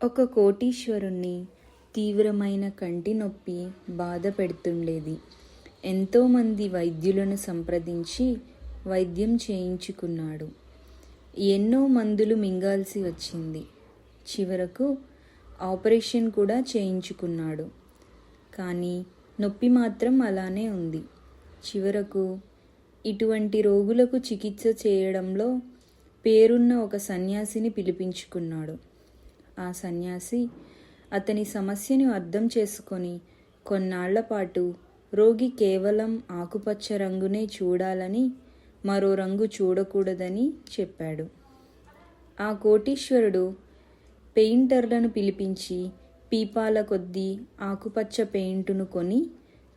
ఒక కోటీశ్వరుణ్ణి తీవ్రమైన కంటి నొప్పి బాధ పెడుతుండేది. ఎంతోమంది వైద్యులను సంప్రదించి వైద్యం చేయించుకున్నాడు. ఎన్నో మందులు మింగాల్సి వచ్చింది. చివరకు ఆపరేషన్ కూడా చేయించుకున్నాడు. కానీ నొప్పి మాత్రం అలానే ఉంది. చివరకు ఇటువంటి రోగులకు చికిత్స చేయడంలో పేరున్న ఒక సన్యాసిని పిలిపించుకున్నాడు. ఆ సన్యాసి అతని సమస్యను అర్థం చేసుకొని కొన్నాళ్ల పాటు రోగి కేవలం ఆకుపచ్చ రంగునే చూడాలని, మరో రంగు చూడకూడదని చెప్పాడు. ఆ కోటీశ్వరుడు పెయింటర్లను పిలిపించి పీపాల కొద్దీ ఆకుపచ్చ పెయింటును కొని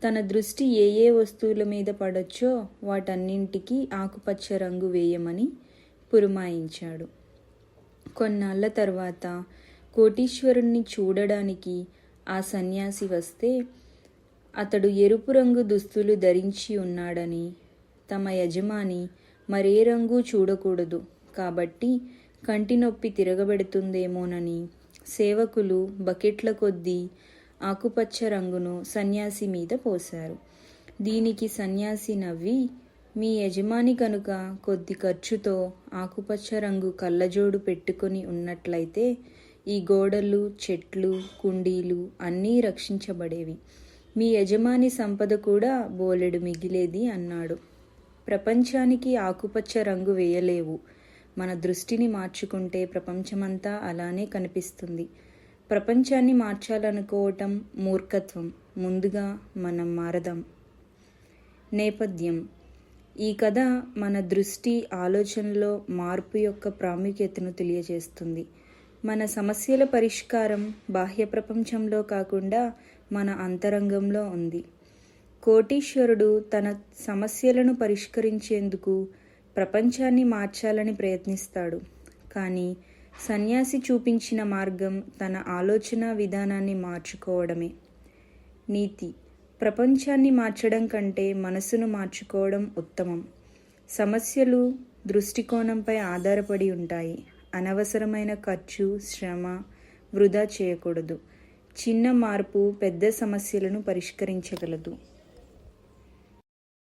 తన దృష్టి ఏ ఏ వస్తువుల మీద పడొచ్చో వాటన్నింటికీ ఆకుపచ్చ రంగు వేయమని పురమాయించాడు. కొన్నాళ్ల తర్వాత కోటీశ్వరుణ్ణి చూడడానికి ఆ సన్యాసి వస్తే అతడు ఎరుపు రంగు దుస్తులు ధరించి ఉన్నాడని, తమ యజమాని మరే రంగు చూడకూడదు కాబట్టి కంటి నొప్పి తిరగబెడుతుందేమోనని సేవకులు బకెట్ల కొద్దీ ఆకుపచ్చ రంగును సన్యాసి మీద పోశారు. దీనికి సన్యాసి నవ్వి, మీ యజమాని కనుక కొద్ది ఖర్చుతో ఆకుపచ్చ రంగు కళ్ళజోడు పెట్టుకొని ఉన్నట్లయితే ఈ గోడలు, చెట్లు, కుండీలు అన్నీ రక్షించబడేవి. మీ యజమాని సంపద కూడా బోలెడు మిగిలేది అన్నాడు. ప్రపంచానికి ఆకుపచ్చ రంగు వేయలేవు. మన దృష్టిని మార్చుకుంటే ప్రపంచమంతా అలానే కనిపిస్తుంది. ప్రపంచాన్ని మార్చాలనుకోవటం మూర్ఖత్వం. ముందుగా మనం మారదాం. నేపథ్యం: ఈ కథ మన దృష్టి, ఆలోచనలో మార్పు యొక్క ప్రాముఖ్యతను తెలియజేస్తుంది. మన సమస్యల పరిష్కారం బాహ్య ప్రపంచంలో కాకుండా మన అంతరంగంలో ఉంది. కోటీశ్వరుడు తన సమస్యలను పరిష్కరించేందుకు ప్రపంచాన్ని మార్చాలని ప్రయత్నిస్తాడు. కానీ సన్యాసి చూపించిన మార్గం తన ఆలోచన విధానాన్ని మార్చుకోవడమే. నీతి: ప్రపంచాన్ని మార్చడం కంటే మనసును మార్చుకోవడం ఉత్తమం. సమస్యలు దృష్టికోణంపై ఆధారపడి ఉంటాయి. అనవసరమైన ఖర్చు, శ్రమ వృధా చేయకూడదు. చిన్న మార్పు పెద్ద సమస్యలను పరిష్కరించగలదు.